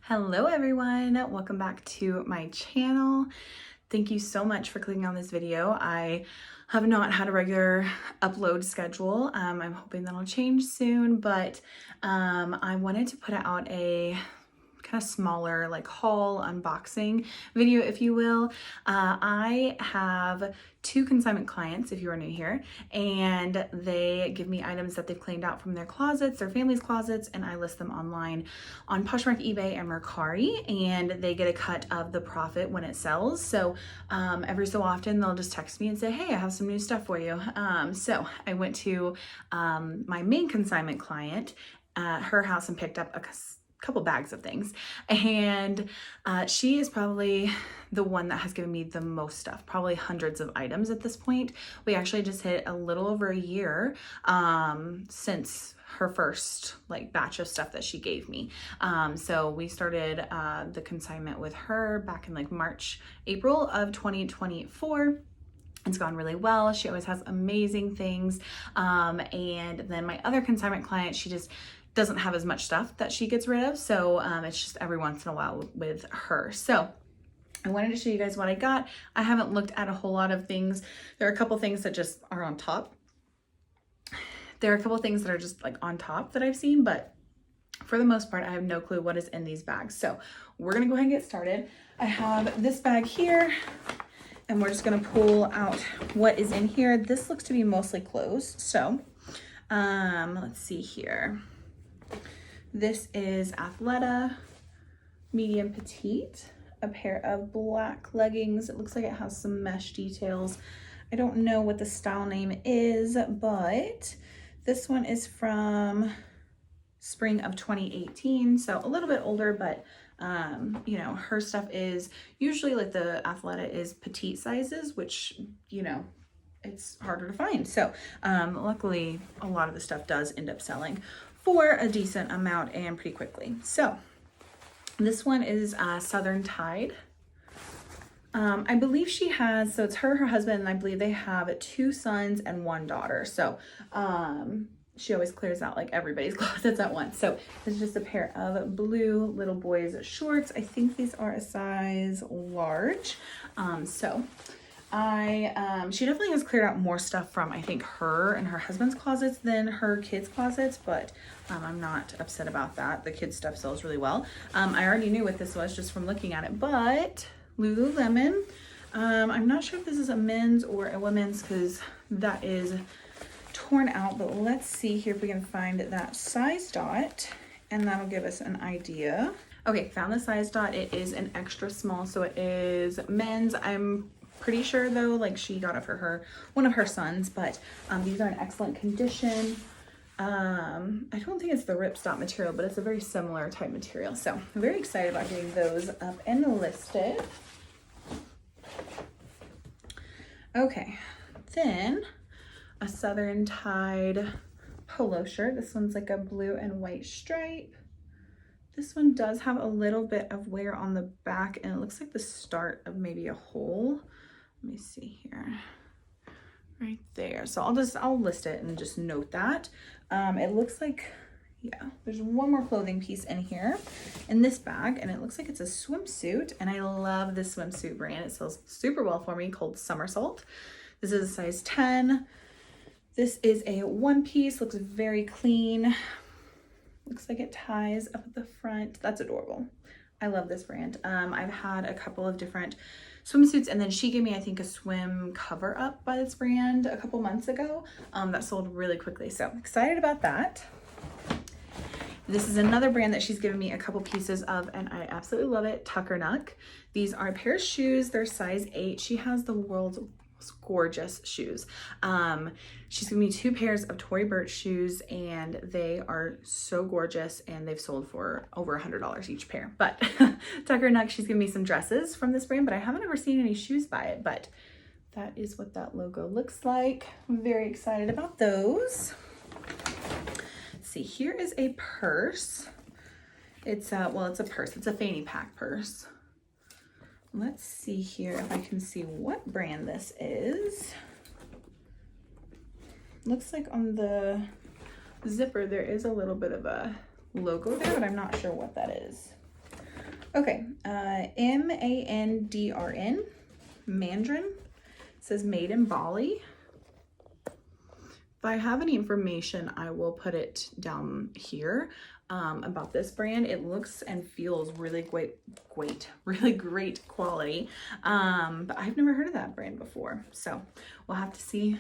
Hello everyone, welcome back to my channel. Thank you so much for clicking on this video. I have not had a regular upload schedule. I'm hoping that'll change soon, but I wanted to put out a kind of smaller like haul unboxing video, if you will. I have two consignment clients, if you are new here, and they give me items that they've cleaned out from their closets, their family's closets, and I list them online on Postmark, eBay, and Mercari, and they get a cut of the profit when it sells. So every so often they'll just text me and say, hey, I have some new stuff for you. So I went to my main consignment client at her house and picked up a couple bags of things, and she is probably the one that has given me the most stuff, probably hundreds of items at this point. We actually just hit a little over a year since her first like batch of stuff that she gave me. So we started the consignment with her back in like March, April of 2024. It's gone really well. She always has amazing things. And then my other consignment client, she just doesn't have as much stuff that she gets rid of. So it's just every once in a while with her. So I wanted to show you guys what I got. I haven't looked at a whole lot of things. There are a couple things that just are on top. There are a couple things that are just like on top that I've seen, but for the most part, I have no clue what is in these bags. So we're gonna go ahead and get started. I have this bag here, and we're just gonna pull out what is in here. This looks to be mostly clothes. So let's see here. This is Athleta, medium petite, a pair of black leggings. It looks like it has some mesh details. I don't know what the style name is, but this one is from spring of 2018, so a little bit older, but you know, her stuff is usually like the Athleta is petite sizes, which, you know, it's harder to find. So luckily a lot of the stuff does end up selling for a decent amount and pretty quickly. So this one is Southern Tide. I believe she has, so it's her husband, and I believe they have 2 sons and 1 daughter. So she always clears out like everybody's closets at once. So it's just a pair of blue little boys shorts. I think these are a size large. She definitely has cleared out more stuff from, I think, her and her husband's closets than her kids' closets, but I'm not upset about that. The kids' stuff sells really well. I already knew what this was just from looking at it, but Lululemon. I'm not sure if this is a men's or a women's because that is torn out, but let's see here if we can find that size dot, and that'll give us an idea. Okay, found the size dot. It is an extra small, so it is men's. I'm pretty sure though, like she got it for one of her sons, but these are in excellent condition. I don't think it's the ripstop material, but it's a very similar type material. So I'm very excited about getting those up and listed. Okay, then a Southern Tide polo shirt. This one's like a blue and white stripe. This one does have a little bit of wear on the back, and it looks like the start of maybe a hole. Let me see here, right there. So I'll list it and just note that. It looks like, yeah, there's one more clothing piece in here in this bag, and it looks like it's a swimsuit, and I love this swimsuit brand. It sells super well for me, called Somersault. This is a size 10. This is a one piece, looks very clean. Looks like it ties up at the front. That's adorable. I love this brand. I've had a couple of different swimsuits, and then she gave me, I think, a swim cover up by this brand a couple months ago that sold really quickly. So excited about that. This is another brand that she's given me a couple pieces of, and I absolutely love it. Tucker Nuck. These are a pair of shoes. They're size 8. She has the world's gorgeous shoes. She's given me 2 pairs of Tory Burch shoes, and they are so gorgeous, and they've sold for over $100 each pair. But Tucker Nuck, she's given me some dresses from this brand, but I haven't ever seen any shoes by it, but that is what that logo looks like. I'm very excited about those. Let's see, here is a purse. It's it's a purse. It's a fanny pack purse. Let's see here if I can see what brand this is. Looks like on the zipper there is a little bit of a logo there, but I'm not sure what that is. Okay, MANDRN, Mandarin. It says made in Bali. If I have any information, I will put it down here about this brand. It looks and feels really really great quality. But I've never heard of that brand before. So we'll have to see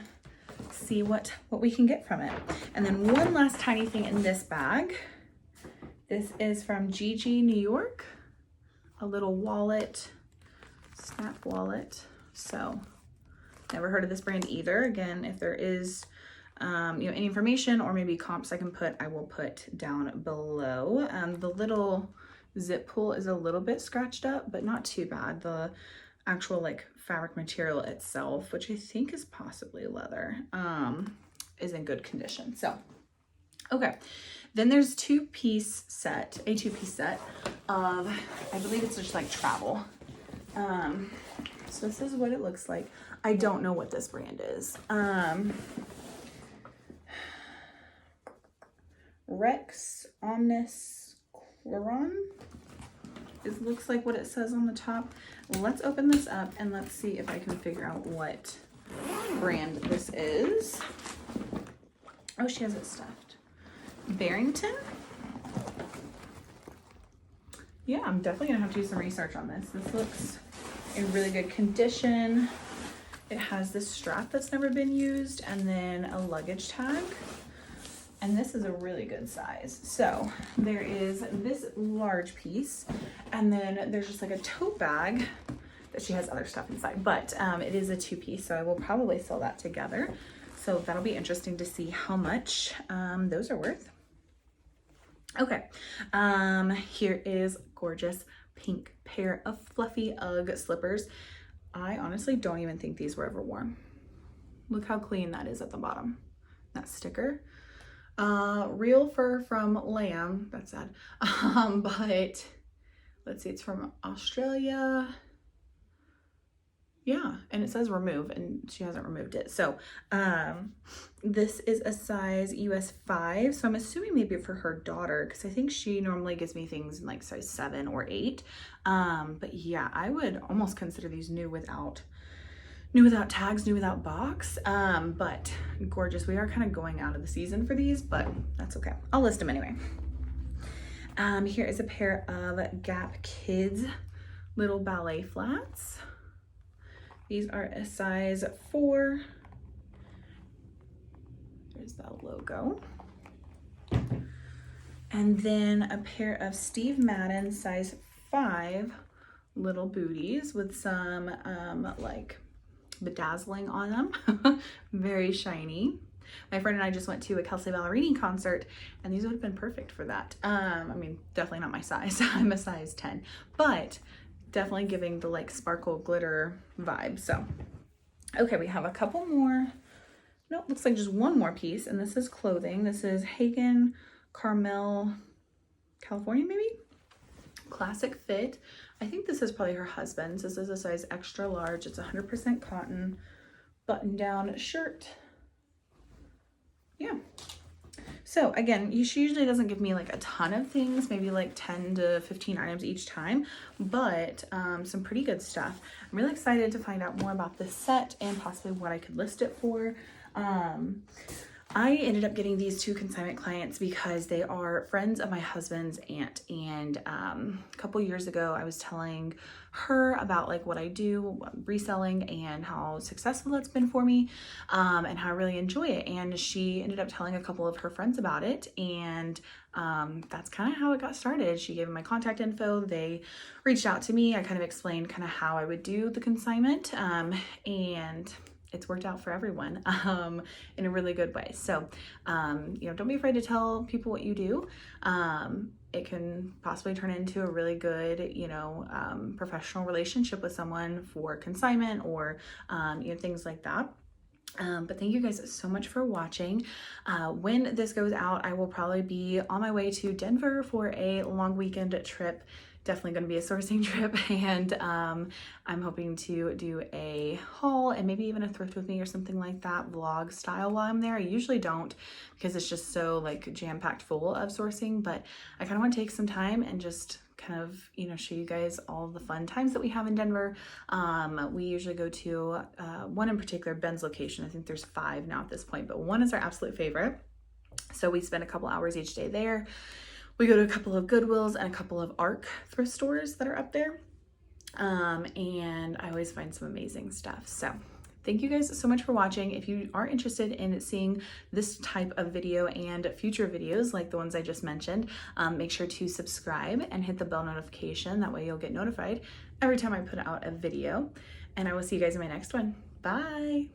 what we can get from it. And then one last tiny thing in this bag. This is from Gigi, New York. A little wallet, snap wallet. So never heard of this brand either. Again, if there is any information or maybe comps I can put, I will put down below. The little zip pull is a little bit scratched up, but not too bad. The actual like fabric material itself, which I think is possibly leather, is in good condition. So, okay. Then there's a two-piece set of, I believe it's just like travel. So this is what it looks like. I don't know what this brand is. Rex Omnis Cloron. It looks like what it says on the top. Let's open this up and let's see if I can figure out what brand this is. Oh, she has it stuffed. Barrington. Yeah, I'm definitely gonna have to do some research on this. This looks in really good condition. It has this strap that's never been used and then a luggage tag. And this is a really good size. So there is this large piece and then there's just like a tote bag that she has other stuff inside, but it is a two-piece, so I will probably sell that together. So that'll be interesting to see how much those are worth. Okay, here is gorgeous pink pair of fluffy UGG slippers. I honestly don't even think these were ever worn. Look how clean that is at the bottom, that sticker. Real fur from lamb, that's sad. But let's see, it's from Australia. Yeah, and it says remove and she hasn't removed it. So this is a size US 5. So I'm assuming maybe for her daughter, because I think she normally gives me things in like size 7 or 8. But yeah, I would almost consider these new without tags, new without box. But gorgeous. We are kind of going out of the season for these, but that's okay. I'll list them anyway. Here is a pair of Gap Kids little ballet flats. These are a size 4. There's that logo. And then a pair of Steve Madden size 5 little booties with some like bedazzling on them. Very shiny. My friend and I just went to a Kelsey Ballerini concert and these would have been perfect for that. I mean, definitely not my size. I'm a size 10, but definitely giving the like sparkle glitter vibe. So, okay, we have a couple more. Nope, looks like just one more piece, and this is clothing. This is Hagen Carmel, California, maybe? Classic fit. I think this is probably her husband's. This is a size extra large. It's 100% cotton, button-down shirt. Yeah. So again, she usually doesn't give me like a ton of things, maybe like 10 to 15 items each time, but some pretty good stuff. I'm really excited to find out more about this set and possibly what I could list it for. I ended up getting these two consignment clients because they are friends of my husband's aunt, and a couple years ago I was telling her about like what I do reselling and how successful that's been for me, and how I really enjoy it, and she ended up telling a couple of her friends about it, and that's kind of how it got started. She gave them my contact info, they reached out to me, I kind of explained kind of how I would do the consignment, and it's worked out for everyone in a really good way. So, don't be afraid to tell people what you do. It can possibly turn into a really good, professional relationship with someone for consignment or, things like that. But thank you guys so much for watching. When this goes out, I will probably be on my way to Denver for a long weekend trip. Definitely going to be a sourcing trip, and I'm hoping to do a haul and maybe even a thrift with me or something like that, vlog style while I'm there. I usually don't because it's just so like jam-packed full of sourcing, but I kind of want to take some time and just kind of, you know, show you guys all the fun times that we have in Denver. We usually go to one in particular, Ben's location. I think there's 5 now at this point, but one is our absolute favorite. So we spend a couple hours each day there. We go to a couple of Goodwills and a couple of ARC thrift stores that are up there. And I always find some amazing stuff. So thank you guys so much for watching. If you are interested in seeing this type of video and future videos like the ones I just mentioned, make sure to subscribe and hit the bell notification. That way you'll get notified every time I put out a video. And I will see you guys in my next one. Bye.